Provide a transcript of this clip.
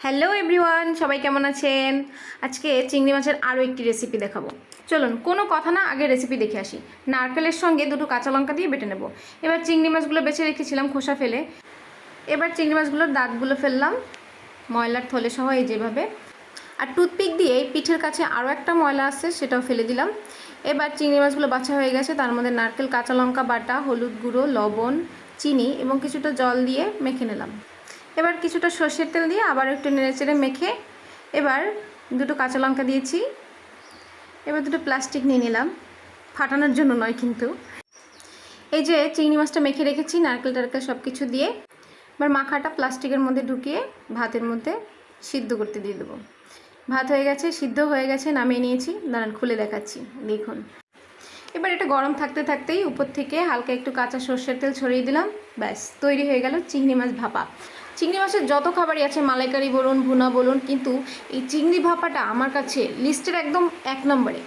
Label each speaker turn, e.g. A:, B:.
A: Hello everyone, সবাই কেমন আছেন? আজকে চিংড়ি মাছের আরও একটি রেসিপি দেখাবো। চলুন কোনো কথা না, আগে রেসিপি দেখে আসি। নারকেলের সঙ্গে দুটো কাঁচা লঙ্কা দিয়ে বেটে নেব। এবার চিংড়ি মাছগুলো বেছে রেখেছিলাম খোসা ফেলে। এবার চিংড়ি মাছগুলোর দাঁতগুলো ফেললাম ময়লার থলে সহ, এই যেভাবে। আর টুথপিক দিয়ে পিঠের কাছে আরও একটা ময়লা আছে, সেটাও ফেলে দিলাম। এবার চিংড়ি মাছগুলো বাছা হয়ে গেছে, তার মধ্যে নারকেল, কাঁচা লঙ্কা বাটা, হলুদ গুঁড়ো, লবণ, চিনি এবং কিছুটা জল দিয়ে মেখে নিলাম। এবার কিছুটা সর্ষের তেল দিয়ে আবার একটু নেড়েচেড়ে মেখে এবার দুটো কাঁচা লঙ্কা দিয়েছি। এবার দুটো প্লাস্টিক নিয়ে নিলাম, ফাটানোর জন্য নয় কিন্তু। এই যে চিংড়ি মাছটা মেখে রেখেছি নারকেল টারকেল সব কিছু দিয়ে, এবার মাখাটা প্লাস্টিকের মধ্যে ঢুকিয়ে ভাতের মধ্যে সিদ্ধ করতে দিয়ে দেবো। ভাত হয়ে গেছে, সিদ্ধ হয়ে গেছে, নামিয়ে নিয়েছি। দাঁড়ান খুলে দেখাচ্ছি, দেখুন। এবার এটা গরম থাকতে থাকতেই উপর থেকে হালকা একটু কাঁচা সর্ষের তেল ছড়িয়ে দিলাম। ব্যাস তৈরি হয়ে গেল চিংড়ি মাছ ভাপা। চিংড়ি মাছের যত খাবারই আছে, মালাইকারি বলুন, ভুনা বলুন, কিন্তু এই চিংড়ি ভাপাটা আমার কাছে লিস্টের একদম 1 নম্বরে।